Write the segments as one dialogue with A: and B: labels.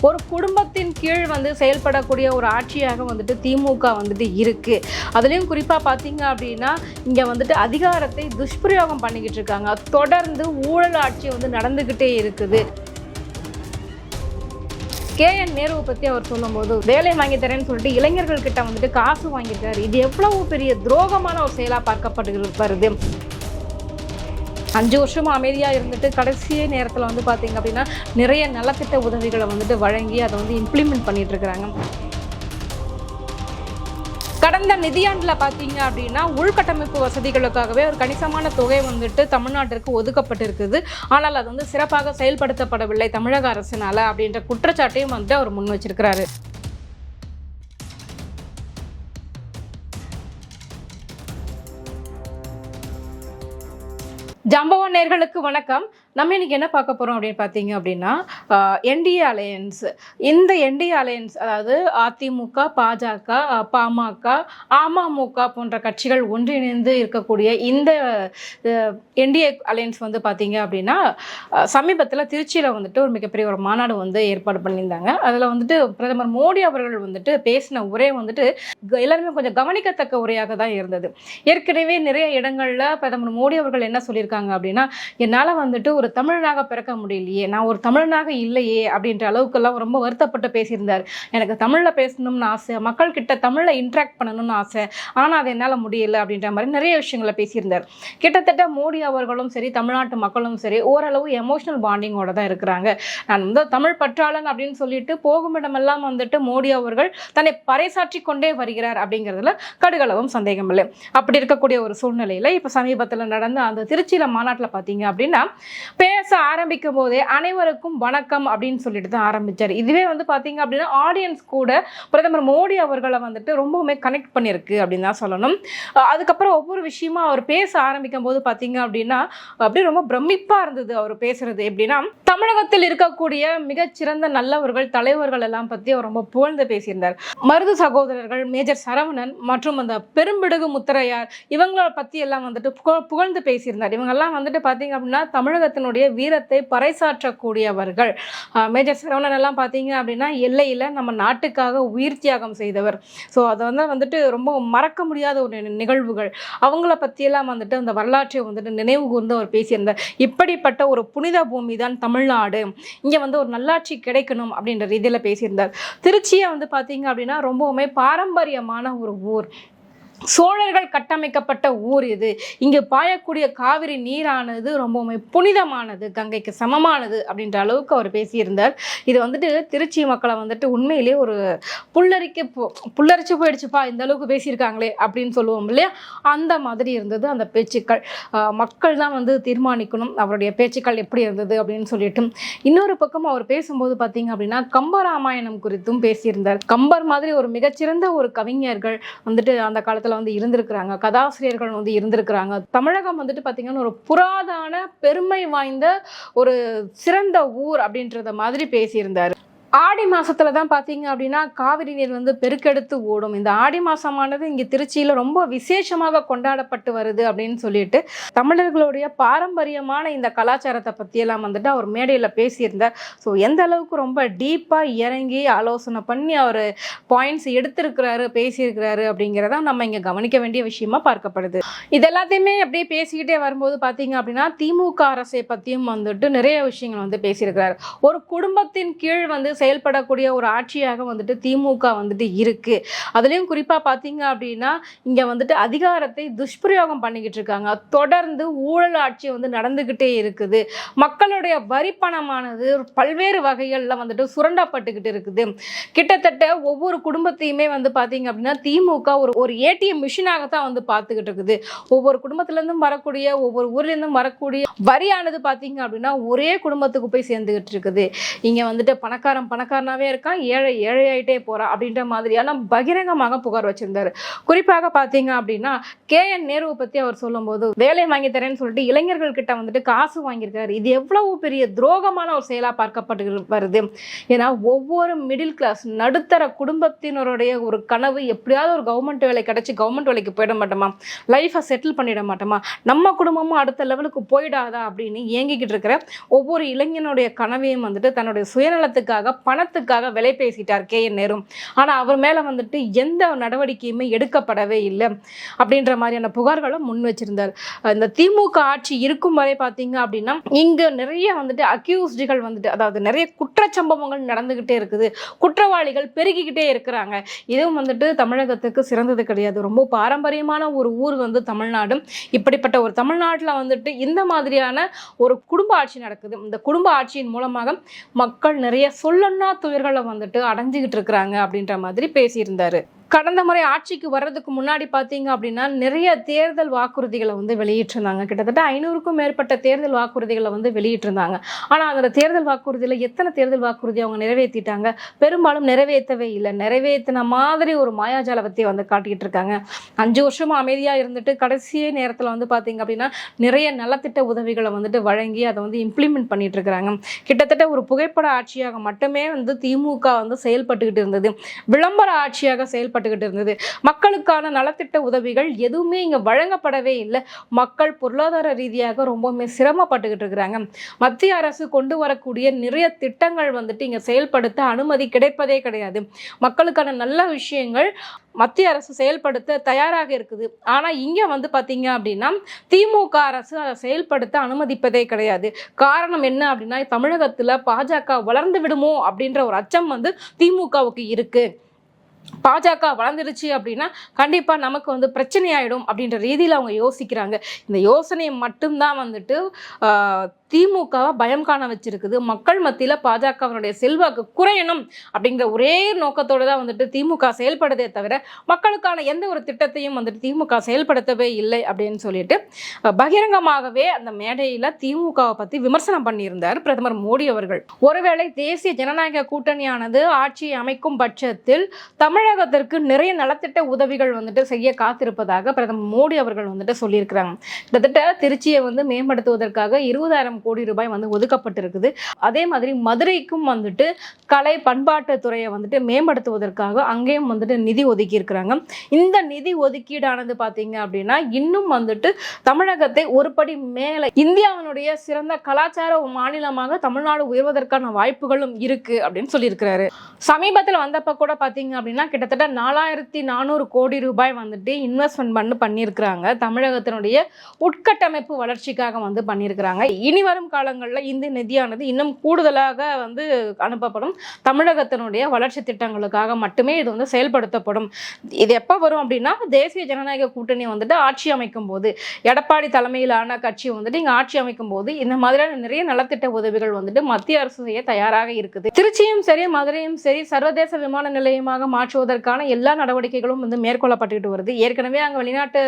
A: ஒரு குடும்பத்தின் கீழ் செயல்படக்கூடிய ஒரு ஆட்சியாக திமுக இருக்கு. அதுலேயும் குறிப்பாக பார்த்தீங்க அப்படின்னா இங்கே அதிகாரத்தை துஷ்பிரயோகம் பண்ணிக்கிட்டு இருக்காங்க. தொடர்ந்து ஊழல் ஆட்சி நடந்துக்கிட்டே இருக்குது. KN நேருவை பற்றி அவர் சொல்லும்போது வேலை வாங்கி தரேன்னு சொல்லிட்டு இளைஞர்கள் கிட்ட காசு வாங்கியிருக்காரு. இது எவ்வளவு பெரிய துரோகமான ஒரு செயலாக பார்க்கப்பட்டு வருது. 5 வருஷமா அமைதியாக இருந்துட்டு கடைசி நேரத்தில் பார்த்தீங்க அப்படின்னா நிறைய நலத்திட்ட உதவிகளை வழங்கி அதை இம்ப்ளிமெண்ட் பண்ணிட்டு இருக்கிறாங்க. கடந்த நிதியாண்டில் பார்த்தீங்க அப்படின்னா உள்கட்டமைப்பு வசதிகளுக்காகவே ஒரு கணிசமான தொகை தமிழ்நாட்டிற்கு ஒதுக்கப்பட்டிருக்குது. ஆனால் அது சிறப்பாக செயல்படுத்தப்படவில்லை தமிழக அரசினால அப்படின்ற குற்றச்சாட்டையும் அவர் முன் வச்சிருக்கிறாரு. ஜம்பவான் நேயர்களுக்கு வணக்கம். நம்ம இன்னைக்கு என்ன பார்க்க போகிறோம் அப்படின்னு பார்த்தீங்க அப்படின்னா என்டிஏ அலையன்ஸ். இந்த என்டிஏ அலையன்ஸ் அதாவது அதிமுக, பாஜக, பாமக, அமமுக போன்ற கட்சிகள் ஒன்றிணைந்து இருக்கக்கூடிய இந்த என்டிஏ அலையன்ஸ் பார்த்தீங்க அப்படின்னா சமீபத்தில் திருச்சியில் ஒரு மிகப்பெரிய ஒரு மாநாடு ஏற்பாடு பண்ணியிருந்தாங்க. அதில் பிரதமர் மோடி அவர்கள் பேசின உரை எல்லாருமே கொஞ்சம் கவனிக்கத்தக்க உரையாக தான் இருந்தது. ஏற்கனவே நிறைய இடங்களில் பிரதமர் மோடி அவர்கள் என்ன சொல்லியிருக்காங்க அப்படின்னா, என்னால் ஒரு தமிழனாக பிறக்க முடியலையே, நான் ஒரு தமிழனாக இல்லையே அப்படின்ற அளவுக்கெல்லாம் ரொம்ப வருத்தப்பட்டு பேசியிருந்தார். எனக்கு தமிழில் பேசணும்னு ஆசை, மக்கள் கிட்ட தமிழில் இன்ட்ராக்ட் பண்ணணும்னு ஆசை, ஆனால் அது என்னால் முடியலை அப்படின்ற மாதிரி நிறைய விஷயங்களை பேசியிருந்தார். கிட்டத்தட்ட மோடி அவர்களும் சரி தமிழ்நாட்டு மக்களும் சரி ஓரளவு எமோஷனல் பாண்டிங்கோட தான் இருக்கிறாங்க. நான் தமிழ் பற்றாளன் அப்படின்னு சொல்லிட்டு போகுமிடமெல்லாம் மோடி அவர்கள் தன்னை பறைசாற்றி கொண்டே வருகிறார் அப்படிங்கிறதுல கடுகளவும் சந்தேகம் இல்லை. அப்படி இருக்கக்கூடிய ஒரு சூழ்நிலையில் இப்போ சமீபத்தில் நடந்த அந்த திருச்சியில் மாநாட்டில் பார்த்தீங்க அப்படின்னா பேச ஆரம்பிக்கும் போதே அனைவருக்கும் வணக்கம் அப்படின்னு சொல்லிட்டு தான் ஆரம்பிச்சார். இதுவே பார்த்தீங்க அப்படின்னா ஆடியன்ஸ் கூட பிரதமர் மோடி அவர்களை ரொம்பவுமே கனெக்ட் பண்ணியிருக்கு அப்படின்னு தான் சொல்லணும். அதுக்கப்புறம் ஒவ்வொரு விஷயமா அவர் பேச ஆரம்பிக்கும் போது பார்த்தீங்க அப்படின்னா அப்படியே ரொம்ப பிரமிப்பாக இருந்தது அவர் பேசுறது. எப்படின்னா தமிழகத்தில் இருக்கக்கூடிய மிகச்சிறந்த நல்லவர்கள் தலைவர்கள் எல்லாம் பற்றி அவர் ரொம்ப புகழ்ந்து பேசியிருந்தார். மருது சகோதரர்கள், மேஜர் சரவணன் மற்றும் அந்த பெரும்பிடுகு முத்தரையார் இவங்களை பற்றி எல்லாம் புகழ்ந்து பேசியிருந்தார். இவங்கெல்லாம் பார்த்தீங்க அப்படின்னா தமிழகத்தினுடைய வீரத்தை பறைசாற்றக்கூடியவர்கள். மேஜர் சரவணன் எல்லாம் பார்த்தீங்க அப்படின்னா எல்லையில் நம்ம நாட்டுக்காக உயிர் தியாகம் செய்தவர். ஸோ அதை ரொம்ப மறக்க முடியாத ஒரு நிகழ்வுகள். அவங்கள பற்றியெல்லாம் அந்த வரலாற்றை நினைவு கூர்ந்து அவர் பேசியிருந்தார். இப்படிப்பட்ட ஒரு புனித பூமி தான் தமிழ்நாடு, இங்கே ஒரு நல்லாட்சி கிடைக்கணும் அப்படின்ற ரீதியில் பேசியிருந்தார். திருச்சியை பார்த்தீங்க அப்படின்னா ரொம்பவுமே பாரம்பரியமான ஒரு ஊர், சோழர்கள் கட்டமைக்கப்பட்ட ஊர் இது. இங்கு பாயக்கூடிய காவிரி நீரானது ரொம்பவுமே புனிதமானது, கங்கைக்கு சமமானது அப்படின்ற அளவுக்கு அவர் பேசியிருந்தார். இது திருச்சி மக்களை உண்மையிலேயே ஒரு புல்லரிச்சு போயிடுச்சுப்பா, இந்த அளவுக்கு பேசியிருக்காங்களே அப்படின்னு சொல்லுவோம் இல்லையா, அந்த மாதிரி இருந்தது அந்த பேச்சுக்கள். மக்கள் தான் தீர்மானிக்கணும் அவருடைய பேச்சுக்கள் எப்படி இருந்தது அப்படின்னு சொல்லிட்டு. இன்னொரு பக்கம் அவர் பேசும்போது பார்த்தீங்க அப்படின்னா கம்பராமாயணம் குறித்தும் பேசியிருந்தார். கம்பர் மாதிரி ஒரு மிகச்சிறந்த ஒரு கவிஞர்கள் அந்த காலத்தில் இருந்திருக்கிறாங்க, கதாசிரியர்கள் இருந்திருக்கிறாங்க. தமிழகம் பார்த்தீங்கன்னா ஒரு புராதன பெருமை வாய்ந்த ஒரு சிறந்த ஊர் அப்படின்றத மாதிரி பேசியிருந்தார். ஆடி மாசத்துல தான் பார்த்தீங்க அப்படின்னா காவிரி நீர் பெருக்கெடுத்து ஓடும். இந்த ஆடி மாசமானது இங்கே திருச்சியில் ரொம்ப விசேஷமாக கொண்டாடப்பட்டு வருது அப்படின்னு சொல்லிட்டு தமிழர்களுடைய பாரம்பரியமான இந்த கலாச்சாரத்தை பற்றியெல்லாம் அவர் மேடையில் பேசியிருந்தார். ஸோ எந்த அளவுக்கு ரொம்ப டீப்பாக இறங்கி ஆலோசனை பண்ணி அவர் பாயிண்ட்ஸ் எடுத்திருக்கிறாரு, பேசியிருக்கிறாரு அப்படிங்கிறத நம்ம இங்கே கவனிக்க வேண்டிய விஷயமா பார்க்கப்படுது. இது எல்லாத்தையுமே அப்படியே பேசிக்கிட்டே வரும்போது பார்த்தீங்க அப்படின்னா திமுக அரசை பற்றியும் நிறைய விஷயங்கள் பேசியிருக்கிறாரு. ஒரு குடும்பத்தின் கீழ் செயல்படக்கூடிய ஒரு ஆட்சியாக திமுக இருக்கு. அதுலேயும் குறிப்பாக பார்த்தீங்க அப்படின்னா இங்கே அதிகாரத்தை துஷ்பிரயோகம் பண்ணிக்கிட்டு இருக்காங்க. தொடர்ந்து ஊழல் ஆட்சி நடந்துக்கிட்டே இருக்குது. மக்களுடைய வரி பணமானது பல்வேறு வகைகளில் சுரண்டப்பட்டுக்கிட்டு இருக்குது. கிட்டத்தட்ட ஒவ்வொரு குடும்பத்தையுமே பார்த்தீங்க அப்படின்னா திமுக ஒரு ஏடிஎம் மிஷினாகத்தான் பார்த்துக்கிட்டு இருக்குது. ஒவ்வொரு குடும்பத்திலேருந்தும் வரக்கூடிய, ஒவ்வொரு ஊர்லேருந்தும் வரக்கூடிய வரியானது பார்த்தீங்க அப்படின்னா ஒரே குடும்பத்துக்கு போய் சேர்ந்துக்கிட்டு இருக்குது. இங்கே பணக்காரனாவே இருக்கான், ஏழையாயிட்டே போறான் அப்படின்ற மாதிரியான பகிரங்கமாக புகார் வச்சிருந்தாரு. குறிப்பாக பார்த்தீங்க அப்படின்னா KN நேருவை பற்றி அவர் சொல்லும்போது வேலை வாங்கி தரேன்னு சொல்லிட்டு இளைஞர்கள் கிட்ட காசு வாங்கியிருக்காரு. இது எவ்வளவு பெரிய துரோகமான ஒரு செயலாக பார்க்கப்பட்டு வருது. ஏன்னா ஒவ்வொரு மிடில் கிளாஸ் நடுத்தர குடும்பத்தினருடைய ஒரு கனவு எப்படியாவது ஒரு கவர்மெண்ட் வேலை கிடைச்சி கவர்மெண்ட் வேலைக்கு போயிட மாட்டோமா, லைஃபை செட்டில் பண்ணிட மாட்டோமா, நம்ம குடும்பமும் அடுத்த லெவலுக்கு போயிடாதா அப்படின்னு ஏங்கிக்கிட்டு இருக்கிற ஒவ்வொரு இளைஞனுடைய கனவையும் தன்னுடைய சுயநலத்துக்காக பணத்துக்காக விலை பேசிட்டார் KN நேரு. ஆனா அவர் மேல வந்துட்டு எந்த நடவடிக்கையுமே எடுக்கப்படவே இல்லை அப்படின்ற மாதிரியான புகார்களை முன் வச்சிருந்தார். இந்த திமுக ஆட்சி இருக்கும் வரை பார்த்தீங்க அப்படின்னா இங்க நிறைய வந்துட்டு அக்யூஸ்டுகள் வந்துட்டு, அதாவது நிறைய குற்றச்சம்பவங்கள் நடந்துகிட்டே இருக்குது, குற்றவாளிகள் பெருகிக்கிட்டே இருக்கிறாங்க. இதுவும் வந்துட்டு தமிழகத்துக்கு சிறந்தது கிடையாது. ரொம்ப பாரம்பரியமான ஒரு ஊர் வந்து தமிழ்நாடு. இப்படிப்பட்ட ஒரு தமிழ்நாட்டில் வந்துட்டு இந்த மாதிரியான ஒரு குடும்ப ஆட்சி நடக்குது. இந்த குடும்ப ஆட்சியின் மூலமாக மக்கள் நிறைய சொல்லன்னா துயர்களை வந்துட்டு அடைஞ்சுக்கிட்டு இருக்கிறாங்க அப்படின்ற மாதிரி பேசியிருந்தாரு. கடந்த முறை ஆட்சிக்கு வர்றதுக்கு முன்னாடி பார்த்தீங்க அப்படின்னா நிறைய தேர்தல் வாக்குறுதிகளை வந்து வெளியிட்டிருந்தாங்க. கிட்டத்தட்ட 500க்கும் மேற்பட்ட தேர்தல் வாக்குறுதிகளை வந்து வெளியிட்டிருந்தாங்க. ஆனால் அந்த தேர்தல் வாக்குறுதியில் எத்தனை தேர்தல் வாக்குறுதி அவங்க நிறைவேற்றிட்டாங்க? பெரும்பாலும் நிறைவேற்றவே இல்லை. நிறைவேற்றின மாதிரி ஒரு மாயாஜாலத்தை வந்து காட்டிக்கிட்டு இருக்காங்க. 5 வருஷமும் அமைதியாக இருந்துட்டு கடைசி நேரத்தில் வந்து பார்த்தீங்க அப்படின்னா நிறைய நலத்திட்ட உதவிகளை வந்துட்டு வழங்கி அதை வந்து இம்ப்ளிமெண்ட் பண்ணிட்டு இருக்கிறாங்க. கிட்டத்தட்ட ஒரு புகைப்பட ஆட்சியாக மட்டுமே வந்து திமுக வந்து செயல்பட்டுக்கிட்டு இருந்தது. விளம்பர ஆட்சியாக செயல்பட்டுக்கிட்டு இருந்தது. மக்களுக்கான நலத்திட்ட உதவிகள் எதுவுமே இங்க வழங்கப்படவே இல்லை. மக்கள் பொருளாதார ரீதியாக ரொம்பவுமே சிரமப்பட்டுக்கிட்டு இருக்கிறாங்க. மத்திய அரசு கொண்டு வரக்கூடிய நிறைய திட்டங்கள் வந்துட்டு இங்க செயல்படுத்த அனுமதி கிடைப்பதே கிடையாது. மக்களுக்கான நல்ல விஷயங்கள் மத்திய அரசு செயல்படுத்த தயாராக இருக்குது. ஆனா இங்க வந்து பாத்தீங்க அப்படின்னா திமுக அரசு அதை செயல்படுத்த அனுமதிப்பதே கிடையாது. காரணம் என்ன அப்படின்னா தமிழகத்துல பாஜக வளர்ந்து விடுமோ அப்படின்ற ஒரு அச்சம் வந்து திமுகவுக்கு இருக்கு. பாஜக வளர்ந்துருச்சு அப்படின்னா கண்டிப்பா நமக்கு வந்து பிரச்சனை ஆயிடும் அப்படின்ற ரீதியில் அவங்க யோசிக்கிறாங்க. இந்த யோசனை மட்டும்தான் வந்துட்டு திமுகவை பயம் காண வச்சிருக்குது. மக்கள் மத்தியில் பாஜகவினுடைய செல்வாக்கு குறையணும் அப்படிங்கிற ஒரே நோக்கத்தோடு தான் வந்துட்டு திமுக செயல்படுதே தவிர மக்களுக்கான எந்த ஒரு திட்டத்தையும் வந்துட்டு திமுக செயல்படுத்தவே இல்லை அப்படின்னு சொல்லிட்டு பகிரங்கமாகவே அந்த மேடையில் திமுகவை பற்றி விமர்சனம் பண்ணியிருந்தார் பிரதமர் மோடி அவர்கள். ஒருவேளை தேசிய ஜனநாயக கூட்டணியானது ஆட்சியை அமைக்கும் பட்சத்தில் தமிழகத்திற்கு நிறைய நலத்திட்ட உதவிகள் வந்துட்டு செய்ய காத்திருப்பதாக பிரதமர் மோடி அவர்கள் வந்துட்டு சொல்லியிருக்கிறாங்க. கிட்டத்தட்ட திருச்சியை வந்து மேம்படுத்துவதற்காக 20,000 கோடி ரூபாய் வந்து ஒதுக்கப்பட்டிருக்குது. அதே மாதிரி மதுரைக்கும் வந்துட்டு கலை பண்பாட்டு துறையை வந்துட்டு மேம்படுத்துவதற்காக அங்கேயும் வந்துட்டு நிதி ஒதுக்கி இருக்கிறாங்க. இந்த நிதி ஒதுக்கீடானது பார்த்தீங்க அப்படின்னா இன்னும் வந்துட்டு தமிழகத்தை ஒருபடி மேலே இந்தியாவினுடைய சிறந்த கலாச்சார மாநிலமாக தமிழ்நாடு உயர்வதற்கான வாய்ப்புகளும் இருக்கு அப்படின்னு சொல்லியிருக்கிறாரு. சமீபத்தில் வந்தப்ப கூட பார்த்தீங்க அப்படின்னா கிட்டத்தட்ட 4,400 கோடி ரூபாய் வந்துட்டு இன்வெஸ்ட்மெண்ட் பண்ணியிருக்கிறாங்க. தமிழகத்தினுடைய உட்கட்டமைப்பு வளர்ச்சிக்காக வந்து பண்ணியிருக்கிறாங்க. இனி வரும் காலங்களில் இந்த நிதியானது இன்னும் கூடுதலாக வந்து அனுப்பப்படும். தமிழகத்தினுடைய வளர்ச்சி திட்டங்களுக்காக மட்டுமே இது வந்து செயல்படுத்தப்படும். இது எப்போ வரும் அப்படின்னா தேசிய ஜனநாயக கூட்டணி வந்துட்டு ஆட்சி அமைக்கும் போது, எடப்பாடி தலைமையிலான கட்சி வந்துட்டு இங்கே ஆட்சி அமைக்கும் போது இந்த மாதிரியான நிறைய நலத்திட்ட உதவிகள் வந்துட்டு மத்திய அரசு செய்ய தயாராக இருக்குது. திருச்சியும் சரி மதுரையும் சரி சர்வதேச விமான நிலையமாக மாற்றுவதற்கான எல்லா நடவடிக்கைகளும் வந்து மேற்கொள்ளப்பட்டுக்கிட்டு வருது. ஏற்கனவே அங்கே வெளிநாட்டு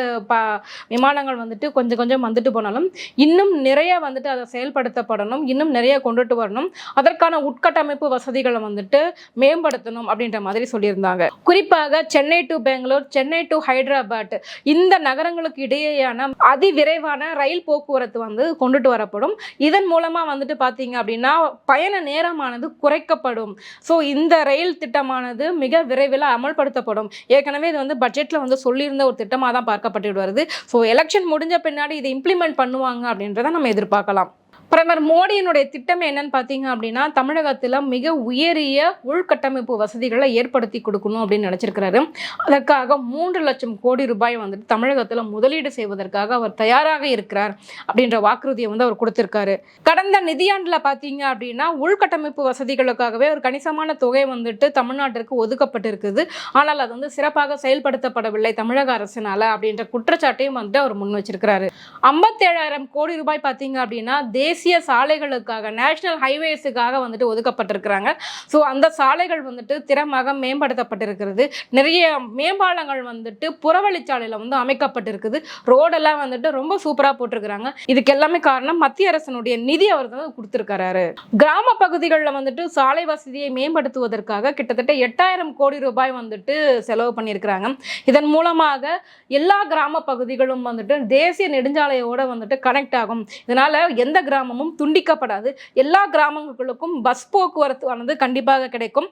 A: விமானங்கள் வந்துட்டு கொஞ்சம் கொஞ்சம் வந்துட்டு போனாலும் இன்னும் நிறைய வந்துட்டு அதை செயல்படுத்தப்படணும், இன்னும் நிறைய கொண்டுட்டு வரணும். அதற்கான உட்கட்டமைப்பு வசதிகளை வந்துட்டு மேம்படுத்தணும் அப்படின்ற மாதிரி சொல்லியிருந்தாங்க. குறிப்பாக சென்னை டு பெங்களூர், சென்னை டு ஹைதராபாத் இந்த நகரங்களுக்கு இடையேயான அதிவிரைவான ரயில் போக்குவரத்து வந்து கொண்டுட்டு வரப்படும். இதன் மூலமா வந்துட்டு பார்த்தீங்க அப்படின்னா பயண நேரமானது குறைக்கப்படும். ஸோ இந்த ரயில் திட்டமானது மிக விரைவில் அமல்படுத்தப்படும். ஏற்கனவே இது வந்து பட்ஜெட்ல வந்து சொல்லியிருந்த ஒரு திட்டமாக தான் பார்க்கப்பட்டு வருது. ஸோ எலெக்ஷன் முடிஞ்ச பின்னாடி இதை இம்ப்ளிமெண்ட் பண்ணுவாங்க அப்படின்றத நம்ம எதிர்பார்க்கலாம். பிரதமர் மோடியினுடைய திட்டம் என்னன்னு பார்த்தீங்க அப்படின்னா தமிழகத்தில் மிக உயரிய உள்கட்டமைப்பு வசதிகளை ஏற்படுத்தி கொடுக்கணும் அப்படின்னு நினைச்சிருக்கிறாரு. அதற்காக 3 லட்சம் கோடி ரூபாய் வந்துட்டு தமிழகத்தில் முதலீடு செய்வதற்காக அவர் தயாராக இருக்கிறார் அப்படின்ற வாக்குறுதியை வந்து அவர் கொடுத்திருக்காரு. கடந்த நிதியாண்டில் பார்த்தீங்க அப்படின்னா உள்கட்டமைப்பு வசதிகளுக்காகவே ஒரு கணிசமான தொகை வந்துட்டு தமிழ்நாட்டிற்கு ஒதுக்கப்பட்டிருக்குது. ஆனால் அது வந்து சிறப்பாக செயல்படுத்தப்படவில்லை தமிழக அரசினால அப்படின்ற குற்றச்சாட்டையும் வந்துட்டு அவர் முன் வச்சிருக்கிறாரு. 57,000 கோடி ரூபாய் பார்த்தீங்க அப்படின்னா தேசிய சாலைகளுக்காக, நேஷனல் ஹைவேஸுக்காக வந்துட்டு ஒதுக்கப்பட்டிருக்கிறாங்க. ஸோ அந்த சாலைகள் வந்துட்டு திறமாக மேம்படுத்தப்பட்டிருக்கிறது. நிறைய மேம்பாலங்கள் வந்துட்டு புறவழிச்சாலையில் வந்து அமைக்கப்பட்டிருக்குது. ரோடெல்லாம் வந்துட்டு ரொம்ப சூப்பராக போட்டிருக்கிறாங்க. இதுக்கு எல்லாமே காரணம் மத்திய அரசினுடைய நிதி அவர் தான் கொடுத்திருக்கிறாரு. கிராம பகுதிகளில் வந்துட்டு சாலை வசதியை மேம்படுத்துவதற்காக கிட்டத்தட்ட 8,000 கோடி ரூபாய் வந்துட்டு செலவு பண்ணியிருக்கிறாங்க. இதன் மூலமாக எல்லா கிராம பகுதிகளும் வந்துட்டு தேசிய நெடுஞ்சாலையோட வந்துட்டு கனெக்ட் ஆகும். இதனால எந்த கிராமமும் துண்டிக்கப்படாது. எல்லா கிராமங்களுக்கும் பஸ் போக்குவரத்து ஆனது கண்டிப்பாக கிடைக்கும்.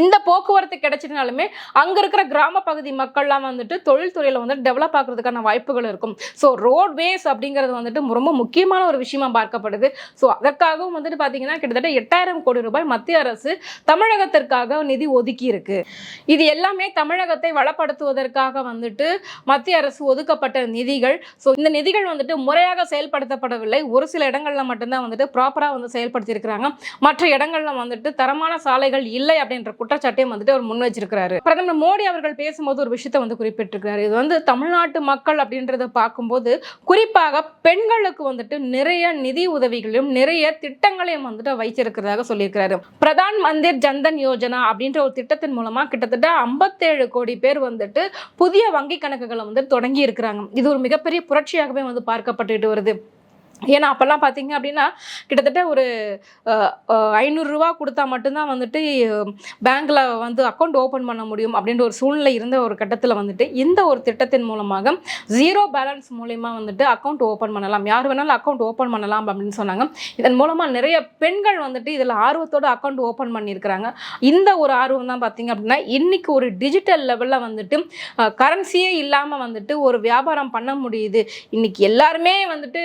A: இந்த போக்குவரத்து கிடைச்சினாலுமே அங்க இருக்கிற கிராம பகுதி மக்கள்லாம் வந்துட்டு தொழில்துறையில வந்துட்டு டெவலப் ஆகிறதுக்கான வாய்ப்புகள் இருக்கும். ஸோ ரோட்வேஸ் அப்படிங்கிறது வந்துட்டு ரொம்ப முக்கியமான ஒரு விஷயமா பார்க்கப்படுது. ஸோ அதற்காகவும் வந்துட்டு பார்த்தீங்கன்னா கிட்டத்தட்ட 8000 கோடி ரூபாய் மத்திய அரசு தமிழகத்திற்காக நிதி ஒதுக்கி இருக்கு. இது எல்லாமே தமிழகத்தை வளப்படுத்துவதற்காக வந்துட்டு மத்திய அரசு ஒதுக்கப்பட்ட நிதிகள். ஸோ இந்த நிதிகள் வந்துட்டு முறையாக செயல்படுத்தப்படவில்லை. ஒரு சில இடங்கள்ல மட்டும்தான் வந்துட்டு ப்ராப்பரா வந்து செயல்படுத்தி இருக்கிறாங்க. மற்ற இடங்கள்ல வந்துட்டு தரமான சாலைகள் இல்லை அப்படின்ற குற்றச்சாட்டையும் வந்துட்டு அவர் முன் வச்சிருக்கிறாரு. பிரதமர் மோடி அவர்கள் பேசும்போது ஒரு விஷயத்தை வந்து குறிப்பிட்டிருக்கிறாரு. இது வந்து தமிழ்நாட்டு மக்கள் அப்படின்றத பார்க்கும்போது குறிப்பாக பெண்களுக்கு வந்துட்டு நிறைய நிதி உதவிகளையும் நிறைய திட்டங்களையும் வந்துட்டு வைச்சிருக்கிறதாக சொல்லியிருக்கிறாரு. பிரதான் மந்திர் ஜன்தன் யோஜனா அப்படின்ற ஒரு திட்டத்தின் மூலமா கிட்டத்தட்ட 57 கோடி பேர் வந்துட்டு புதிய வங்கி கணக்குகளை வந்து தொடங்கி இருக்கிறாங்க. இது ஒரு மிகப்பெரிய புரட்சியாகவே வந்து பார்க்கப்பட்டு வருது. ஏன்னா அப்பெல்லாம் பார்த்தீங்க அப்படின்னா கிட்டத்தட்ட ஒரு 500 ரூபா கொடுத்தா மட்டும்தான் வந்துட்டு பேங்க்ல வந்து அக்கௌண்ட் ஓப்பன் பண்ண முடியும் அப்படின்ற ஒரு சூழ்நிலை இருந்த ஒரு கட்டத்தில் வந்துட்டு இந்த ஒரு திட்டத்தின் மூலமாக 0 பேலன்ஸ் மூலமா வந்துட்டு அக்கௌண்ட் ஓப்பன் பண்ணலாம், யார் வேணாலும் அக்கௌண்ட் ஓப்பன் பண்ணலாம் அப்படின்னு சொன்னாங்க. இதன் மூலமா நிறைய பெண்கள் வந்துட்டு இதில் ஆர்வத்தோட அக்கௌண்ட் ஓப்பன் பண்ணியிருக்கிறாங்க. இந்த ஒரு ஆர்வம் தான் பார்த்தீங்க அப்படின்னா இன்னைக்கு ஒரு டிஜிட்டல் லெவலில் வந்துட்டு கரன்சியே இல்லாமல் வந்துட்டு ஒரு வியாபாரம் பண்ண முடியுது. இன்னைக்கு எல்லாருமே வந்துட்டு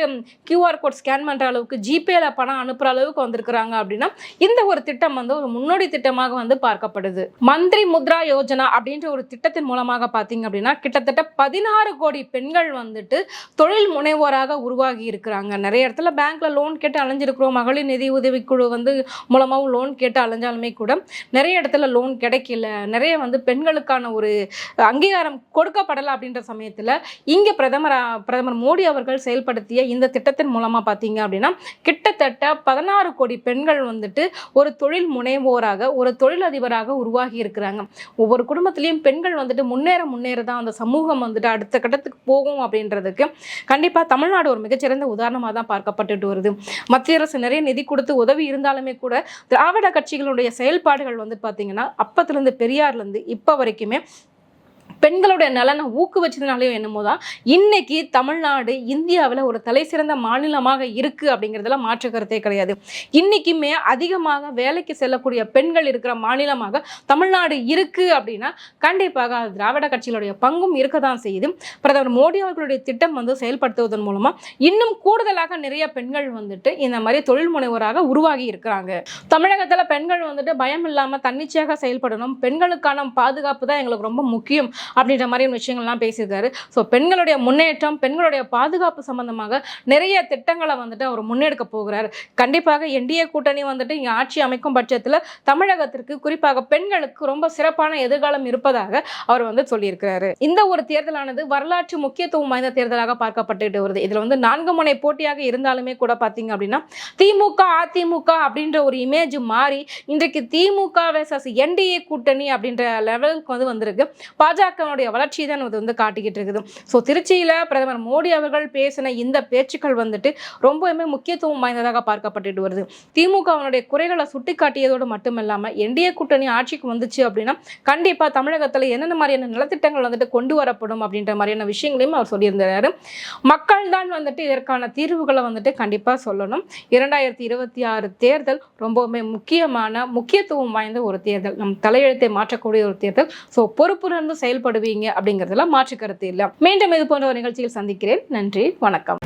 A: QR கோட் ஸ்கேன் பண்ற அளவுக்கு ஜிபேல பணம் அனுப்புற அளவுக்கு வந்திருக்கிறாங்க அப்படின்னா இந்த ஒரு திட்டம் வந்து ஒரு முன்னோடி திட்டமாக வந்து பார்க்கப்படுது. மந்திரி முத்ரா யோஜனா அப்படின்ற ஒரு திட்டத்தின் மூலமாக பார்த்தீங்க அப்படின்னா கிட்டத்தட்ட 16 கோடி பெண்கள் வந்துட்டு தொழில் முனைவோராக உருவாகி இருக்கிறாங்க. நிறைய இடத்துல பேங்க்ல லோன் கேட்டு அலைஞ்சிருக்கிறோம். மகளிர் நிதி உதவிக்குழு வந்து மூலமாகவும் லோன் கேட்டு அலைஞ்சாலுமே கூட நிறைய இடத்துல லோன் கிடைக்கல. நிறைய வந்து பெண்களுக்கான ஒரு அங்கீகாரம் கொடுக்கப்படலை அப்படின்ற சமயத்தில் இங்கே பிரதமர் மோடி அவர்கள் செயல்படுத்திய இந்த திட்டத்தின் மூலமா பார்த்தீங்க அப்படின்னா கிட்டத்தட்ட 16 கோடி பெண்கள் வந்துட்டு ஒரு தொழில் முனைவோராக ஒரு தொழிலதிபராக உருவாகி இருக்கிறாங்க. ஒவ்வொரு குடும்பத்திலையும் பெண்கள் வந்துட்டு முன்னேற தான் அந்த சமூகம் வந்துட்டு அடுத்த கட்டத்துக்கு போகும் அப்படின்றதுக்கு கண்டிப்பா தமிழ்நாடு ஒரு மிகச்சிறந்த உதாரணமாக தான் பார்க்கப்பட்டு வருது. மத்திய அரசு நிறைய நிதி கொடுத்து உதவி இருந்தாலுமே கூட திராவிட கட்சிகளுடைய செயல்பாடுகள் வந்து பார்த்தீங்கன்னா அப்பத்திலிருந்து பெரியார்லேருந்து இப்போ வரைக்குமே பெண்களுடைய நலனை ஊக்குவிச்சதுனாலையும் என்னமோ தான் இன்னைக்கு தமிழ்நாடு இந்தியாவில் ஒரு தலை சிறந்த மாநிலமாக இருக்கு அப்படிங்கிறதுல மாற்று கருத்தே கிடையாது. இன்னைக்குமே அதிகமாக வேலைக்கு செல்லக்கூடிய பெண்கள் இருக்கிற மாநிலமாக தமிழ்நாடு இருக்கு அப்படின்னா கண்டிப்பாக திராவிட கட்சிகளுடைய பங்கும் இருக்க தான் செய்யுது. பிரதமர் மோடி அவர்களுடைய திட்டம் வந்து செயல்படுத்துவதன் மூலமா இன்னும் கூடுதலாக நிறைய பெண்கள் வந்துட்டு இந்த மாதிரி தொழில் முனைவோராக உருவாகி இருக்கிறாங்க. தமிழகத்துல பெண்கள் வந்துட்டு பயம் இல்லாம தன்னிச்சையாக செயல்படணும், பெண்களுக்கான பாதுகாப்பு தான் எங்களுக்கு ரொம்ப முக்கியம் அப்படின்ற மாதிரி விஷயங்கள்லாம் பேசியிருக்காரு. ஸோ பெண்களுடைய முன்னேற்றம் பெண்களுடைய பாதுகாப்பு சம்பந்தமாக நிறைய திட்டங்களை வந்துட்டு அவர் முன்னெடுக்க போகிறார். கண்டிப்பாக என்டிஏ கூட்டணி வந்துட்டு இங்கே ஆட்சி அமைக்கும் பட்சத்தில் தமிழகத்திற்கு குறிப்பாக பெண்களுக்கு ரொம்ப சிறப்பான எதிர்காலம் இருப்பதாக அவர் வந்து சொல்லியிருக்கிறாரு. இந்த ஒரு தேர்தலானது வரலாற்று முக்கியத்துவம் வாய்ந்த தேர்தலாக பார்க்கப்பட்டு வருது. இதில் வந்து 4 முனை போட்டியாக இருந்தாலுமே கூட பார்த்தீங்க அப்படின்னா திமுக அதிமுக அப்படின்ற ஒரு இமேஜ் மாறி இன்றைக்கு திமுக வெர்சஸ் என்டிஏ கூட்டணி அப்படின்ற லெவலுக்கு வந்து வந்திருக்கு. பாஜக வளர்ச்சி தான் வந்து காட்டிக்கிட்டு இருக்குது. ஸோ திருச்சியில பிரதமர் மோடி அவர்கள் பேசின இந்த பேச்சுக்கள் வந்துட்டு ரொம்பவுமே முக்கியத்துவம் வாய்ந்ததாக பார்க்கப்பட்டு வருது. திமுகவினுடைய குறைகளை சுட்டி காட்டியதோடு மட்டுமில்லாம என்டிஏ கூட்டணி ஆட்சிக்கு வந்துச்சு அப்படின்னா கண்டிப்பா தமிழகத்தில் என்னென்ன மாதிரியான நலத்திட்டங்கள் வந்துட்டு கொண்டு வரப்படும் அப்படின்ற மாதிரியான விஷயங்களையும் அவர் சொல்லியிருந்தாரு. மக்கள் தான் வந்துட்டு இதற்கான தீர்வுகளை வந்துட்டு கண்டிப்பா சொல்லணும். 2026 தேர்தல் ரொம்பவுமே முக்கியத்துவம் வாய்ந்த ஒரு தேர்தல், நம் தலையெழுத்தை மாற்றக்கூடிய ஒரு தேர்தல். ஸோ பொறுப்புணர்ந்து செயல்படுவீங்க அப்படிங்கிறதுல மாற்று கருத்து இல்லை. மீண்டும் இது போன்ற ஒரு நிகழ்ச்சியில் சந்திக்கிறேன். நன்றி, வணக்கம்.